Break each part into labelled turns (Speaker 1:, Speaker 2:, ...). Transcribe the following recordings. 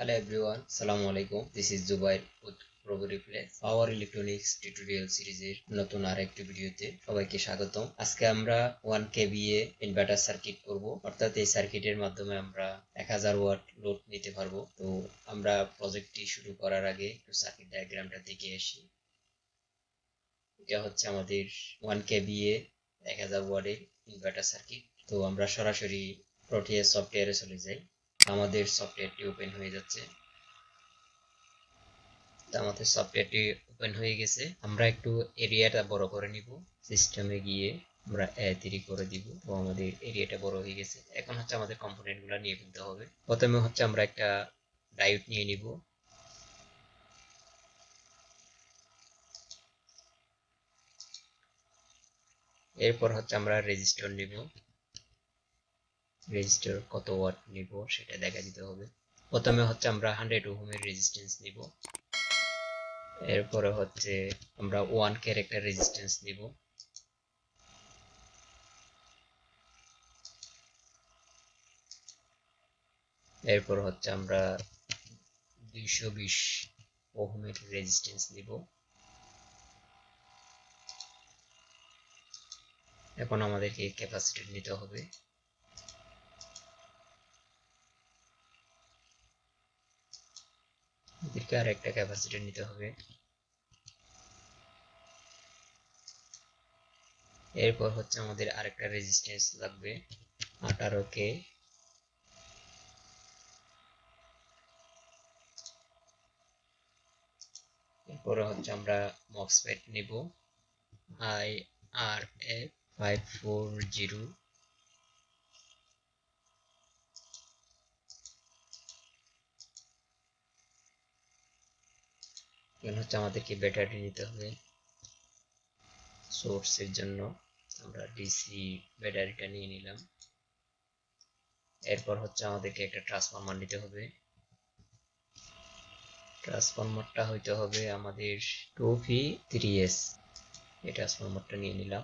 Speaker 1: Hello everyone, Assalamu alaikum. This is Zubair with Probo Reflex power electronics tutorial সিরিজের নতুন আরেকটি ভিডিওতে সবাইকে স্বাগতম। আজকে আমরা 1 kVA ইনভার্টার সার্কিট করব, অর্থাৎ এই সার্কিটের মাধ্যমে আমরা 1000 ওয়াট লোড নিতে পারবো। তো আমরা প্রজেক্টটি শুরু করার আগে একটু সার্কিট ডায়াগ্রামটা দেখে আসি। এটা হচ্ছে আমাদের 1 kVA 1000 ওয়াটের ইনভার্টার সার্কিট। তো আমরা সরাসরি প্রোটিয়াস সফটওয়্যারে চলে যাই। আমাদের সফটওয়্যারটি ওপেন হয়ে যাচ্ছে। আমাদের সফটওয়্যারটি ওপেন হয়ে গেছে। আমরা একটু এরিয়াটা বড় করে নিব। সিস্টেমে গিয়ে আমরা A3 করে দিব। তো আমাদের এরিয়াটা বড় হয়ে গেছে। এখন হচ্ছে আমাদের কম্পোনেন্টগুলো নিয়ে ফেলতে হবে। প্রথমে হচ্ছে আমরা একটা ডায়োড নিয়ে নিব। এরপর হচ্ছে আমরা রেজিস্টর নিব। রেজিস্টর কত ওয়াট নিব সেটা দেখা দিতে হবে। প্রথমে হচ্ছে আমরা 100 ওহমের রেজিস্ট্যান্স নিব। এরপরে হচ্ছে আমরা 1 কে একটা রেজিস্ট্যান্স নিব। এরপর হচ্ছে আমরা 220 ওহমের রেজিস্ট্যান্স নিব। এখন আমাদেরকে ক্যাপাসিটর নিতে হবে। এদিকে আর একটা ক্যাপাসিটর নিতে হবে। এরপর হচ্ছে আমাদের আরেকটা রেজিস্ট্যান্স লাগবে 18 কে। এরপর হচ্ছে আমরা মসফেট নিব IRF 540। এখন হচ্ছে আমাদেরকে ব্যাটারি নিতে হবে সোর্সের জন্য। আমরা ডিসি ব্যাটারিটা নিয়ে নিলাম। এরপর হচ্ছে আমাদেরকে একটা ট্রান্সফরমার নিতে হবে। ট্রান্সফরমারটা হইতে হবে আমাদের 2V3S। এই ট্রান্সফরমারটা নিয়ে নিলাম।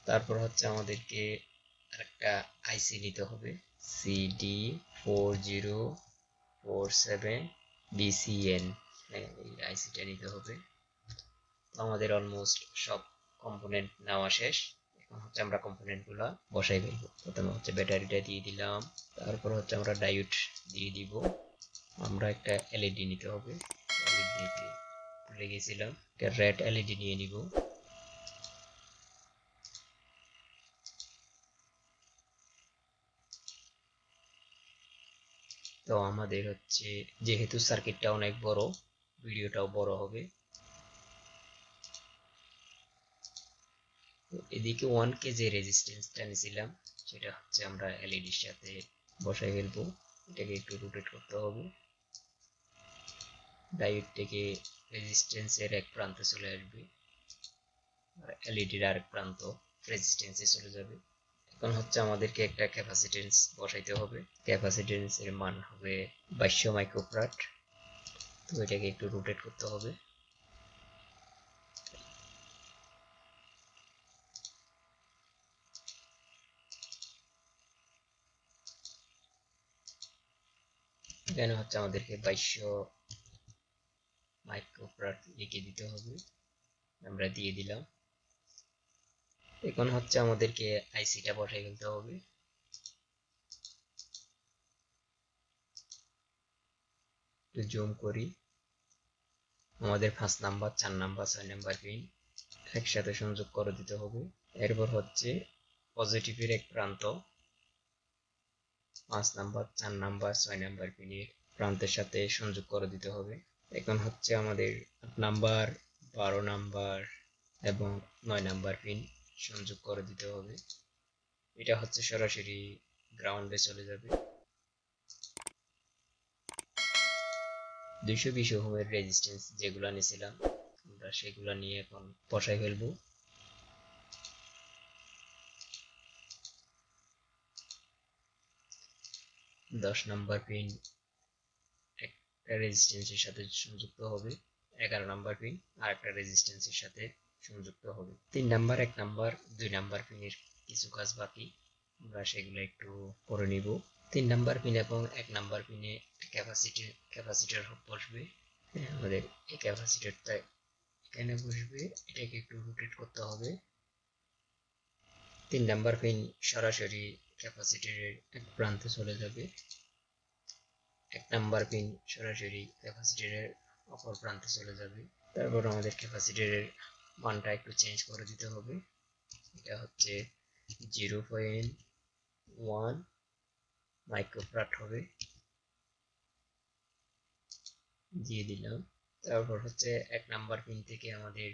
Speaker 1: তারপর হচ্ছে আমাদেরকে আরেকটা আইসি নিতে হবে CD4047BCN। এই আইসিটা নিতে হবে। আমাদের অলমোস্ট সব কম্পোনেন্ট নেওয়া শেষ। এখন হচ্ছে আমরা কম্পোনেন্টগুলো বসাই ফেলবো। প্রথমে হচ্ছে ব্যাটারিটা দিয়ে দিলাম। তারপর হচ্ছে আমরা ডায়োড দিয়ে দিব। আমরা একটা এলইডি নিতে হবে। এলইডি ভুলে গেছিলাম, একটা রেড এলইডি নিয়ে নিব। তো আমাদের হচ্ছে যেহেতু সার্কিটটা অনেক বড়, ভিডিওটাও বড় হবে। তো এদিকে 1 কে যে রেজিস্ট্যান্সটা নিয়েছিলাম সেটা হচ্ছে আমরা এলইডির সাথে বসাই ফেলবো। এটাকে একটু রোটেট করতে হবে। ডায়োড থেকে রেজিস্ট্যান্সের এক প্রান্তে চলে আসবে আর এলইডির আরেক প্রান্ত রেজিস্ট্যান্সে চলে যাবে। এখন হচ্ছে আমাদেরকে একটা ক্যাপাসিটেন্স বসাইতে হবে। ক্যাপাসিটেন্স এর মান হবে 2200 মাইক্রোফ্যারাড। তো এটাকে একটু রোটেট করতে হবে। এখানে হচ্ছে আমাদেরকে 2200 মাইক্রোফ্যারাড লিখে দিতে হবে। আমরা দিয়ে দিলাম। এখন হচ্ছে আমাদেরকে আইসিটা বসাই ফেলতে হবে। একটু জুম করি। আমাদের 5 নাম্বার 4 নাম্বার 6 নাম্বার পিন একসাথে সংযোগ করে দিতে হবে। এরপর হচ্ছে পজিটিভের এক প্রান্ত 5 নাম্বার 4 নাম্বার 6 নাম্বার পিনের প্রান্তের সাথে সংযোগ করে দিতে হবে। এখন হচ্ছে আমাদের 8 নাম্বার 12 নাম্বার এবং 9 নাম্বার পিন সংযোগ করে দিতে হবে। এটা হচ্ছে সরাসরি গ্রাউন্ডে চলে যাবে। 220 ওহমের রেজিস্ট্যান্স যেগুলো নিয়েছিলাম আমরা সেগুলো নিয়ে এখন বসাই ফেলবো। 10 নাম্বার পিন একটা রেজিস্ট্যান্সের সাথে সংযুক্ত হবে। 11 নাম্বার পিন আর একটা রেজিস্ট্যান্সের সাথে সংযুক্ত হবে। 3 নাম্বার 1 নাম্বার 2 নাম্বার পিনের কিছু কাজ বাকি। আমরা সেগুলো একটু করে নিব। 3 নাম্বার পিন এবং 1 নাম্বার পিনে ক্যাপাসিটর বসবে। আমাদের এই ক্যাপাসিটরটা এখানে বসবে, এটাকে একটু রোটেট করতে হবে। 3 নাম্বার পিন সরাসরি ক্যাপাসিটরের এক প্রান্তে চলে যাবে, 1 নাম্বার পিন সরাসরি ক্যাপাসিটরের অপর প্রান্তে চলে যাবে। তারপর আমাদের ক্যাপাসিটরের মানটা একটু চেঞ্জ করে দিতে হবে। এটা হচ্ছে 0.1 মাইক্রোফ্যারাড হবে, দিয়ে দিলাম। তারপর হচ্ছে 1 নাম্বার পিন থেকে আমাদের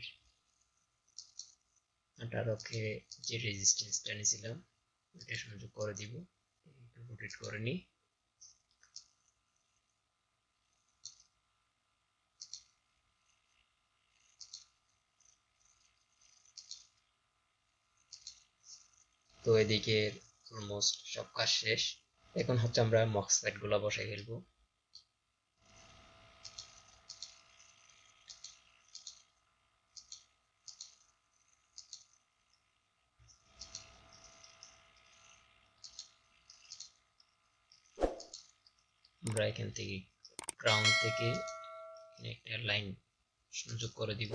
Speaker 1: 18 যে রেজিস্ট্যান্সটা নিয়েছিলাম ওটা সংযোগ করে দিব। একটু রোটেট করে নিই। তো এদিকে অলমোস্ট সব কাজ শেষ। এখন হচ্ছে আমরা মক্সফেট গুলা বসাই ফেলবো। আমরা এখান থেকে গ্রাউন্ড থেকে একটা লাইন সংযোগ করে দিব।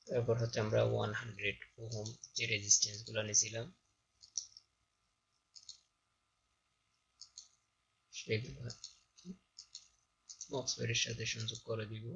Speaker 1: তারপর হচ্ছে আমরা 100 ওহম যে রেজিস্ট্যান্স গুলো নিয়েছিলাম সেগুলো মক্সফেটের সাথে সংযোগ করে দিব।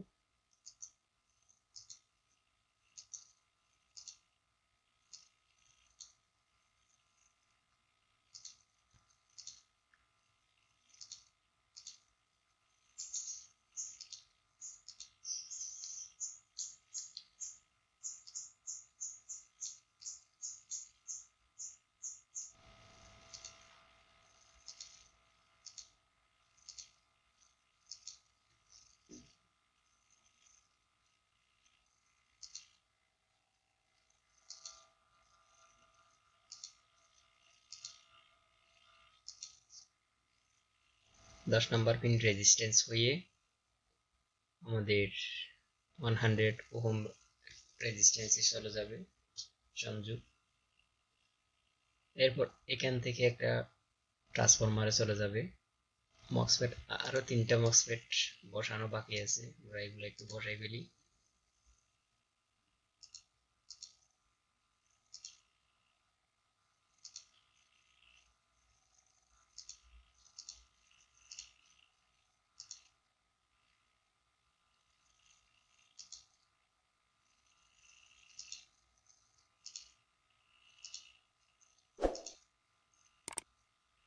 Speaker 1: দশ নাম্বার পিন রেজিস্ট্যান্স হয়ে আমাদের 100 ওহম রেজিস্ট্যান্সে চলে যাবে সংযোগ। এরপর এখান থেকে একটা ট্রান্সফরমারে চলে যাবে মক্সফেট। আরো 3টা মক্সফেট বসানো বাকি আছে, আমরা এগুলো একটু বসাই ফেলি।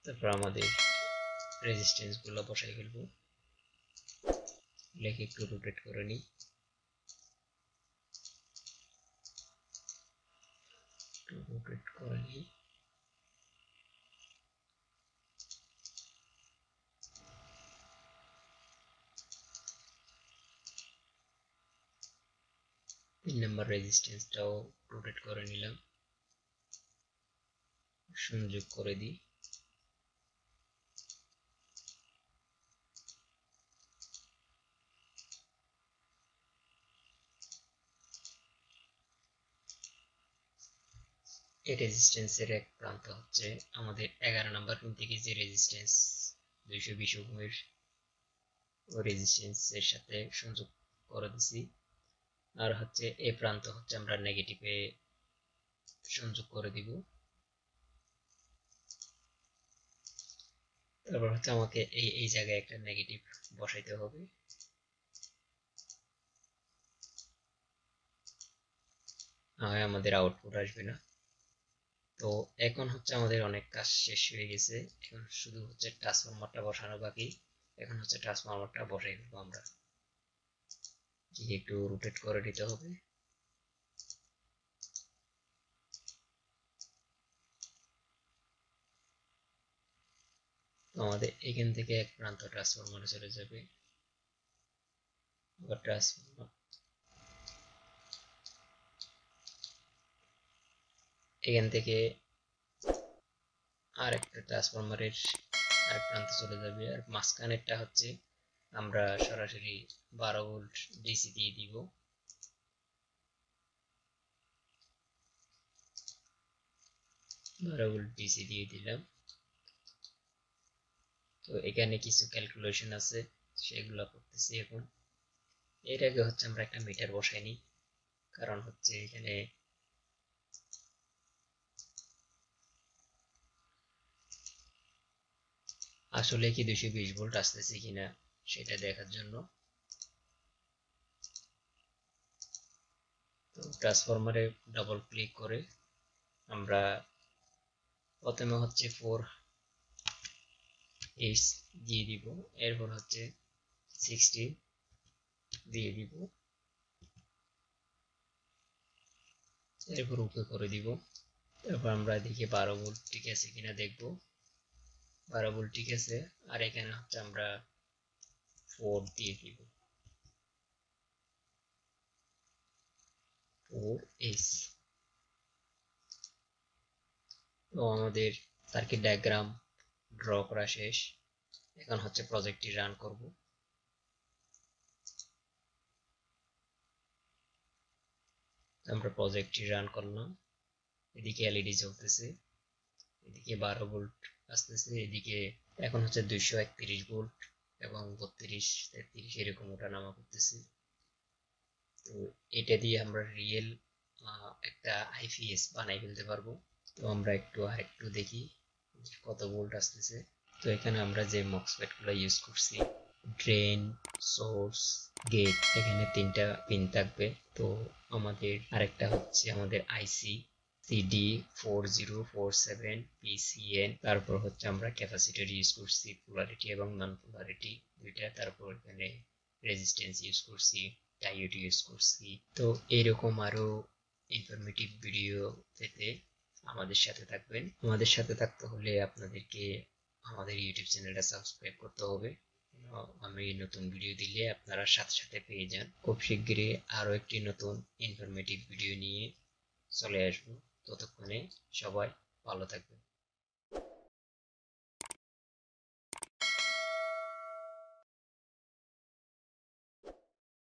Speaker 1: তারপর আমাদের রেজিস্ট্যান্স গুলো বসাই ফেলবো। এগুলোকে একটু রোটেট করে নিই। রোটেট করে নিই। তিন নাম্বার রেজিস্ট্যান্সটাও রোটেট করে নিলাম, সংযোগ করে দিই। এই রেজিস্ট্যান্সের এক প্রান্ত হচ্ছে আমাদের 11 নাম্বার পিন থেকে যে রেজিস্ট্যান্স 220 ওহমের ওই রেজিস্ট্যান্সের সাথে সংযোগ করে দিছি। আর হচ্ছে এই প্রান্ত হচ্ছে আমরা নেগেটিভে সংযোগ করে দিব। তারপর হচ্ছে আমাকে এই জায়গায় একটা নেগেটিভ বসাইতে হবে। নাহলে আমাদের আউটপুট আসবে না। তো এখন হচ্ছে আমাদের অনেক কাজ শেষ হয়ে গেছে, এখন শুধু হচ্ছে ট্রান্সফরমারটা বসানো বাকি। এখন হচ্ছে ট্রান্সফরমারটা বসাই ফেলবো আমরা। একটু রোটেট করে দিতে হবে। তো আমাদের এখান থেকে এক প্রান্ত ট্রান্সফরমারে চলে যাবে। আবার ট্রান্সফরমার এখান থেকে আর একটা ট্রান্সফরমারের আরেক প্রান্তে চলে যাবে। আর মাঝখানেরটা হচ্ছে আমরা সরাসরি 12 ভোল্ট ডিসি দিয়ে দিব। 12 ভোল্ট ডিসি দিয়ে দিলাম। তো এখানে কিছু ক্যালকুলেশন আছে, সেগুলো করতেছি এখন। এর আগে হচ্ছে আমরা একটা মিটার বসাই নিই, কারণ হচ্ছে এখানে আসলে কি 220 ভোল্ট আসতেছে কিনা সেটা দেখার জন্য। তো ট্রান্সফরমারে ডাবল ক্লিক করে আমরা প্রথমে হচ্ছে 4H দিয়ে দিব, এরপর হচ্ছে 60 দিয়ে দিব, এরপর ওকে করে দিব। তারপর আমরা এদিকে 12 ভোল্ট ঠিক আছে কিনা দেখব। 12 ভোল্ট ঠিক আছে। আর এখানে হচ্ছে আমরা 4 দিয়ে দিব, 4H। তো আমাদের সার্কিট ডায়াগ্রাম ড্র করা শেষ। এখন হচ্ছে প্রজেক্টটি রান করব। আমরা প্রজেক্টটি রান করলাম। এদিকে এলইডি জ্বলতেছে, এদিকে 12 ভোল্ট আসতেছে, এদিকে এখন হচ্ছে 231 ভোল্ট এবং 32 33 এরকম ওঠানামা করতেছে। তো এটা দিয়ে আমরা রিয়েল একটা আইপিএস বানাই ফেলতে পারবো। তো আমরা আরেকটু দেখি কত ভোল্ট আসতেছে। তো এখানে আমরা যে মসফেট গুলো ইউজ করছি, ড্রেন, সোর্স, গেট, এখানে 3টা পিন থাকবে। তো আমাদের আরেকটা হচ্ছে আমাদের আইসি CD4047 PCN। তারপর হচ্ছে আমরা ক্যাপাসিটর ইউজ করছি, পোলারিটি এবং নন পোলারিটি দুইটা। তারপর এখানে রেজিস্ট্যান্স ইউজ করছি, ডায়োড ইউজ করছি। তো এরকম আরো ইনফরমেটিভ ভিডিও পেতে আমাদের সাথে থাকবেন। আমাদের সাথে থাকতে হলে আপনাদেরকে আমাদের ইউটিউব চ্যানেলটা সাবস্ক্রাইব করতে হবে। আমি নতুন ভিডিও দিলে আপনারা সাথে সাথে পেয়ে যান। খুব শিগগিরই আরো একটি নতুন ইনফরমেটিভ ভিডিও নিয়ে চলে আসবো। ততক্ষণে সবাই ভালো থাকবেন।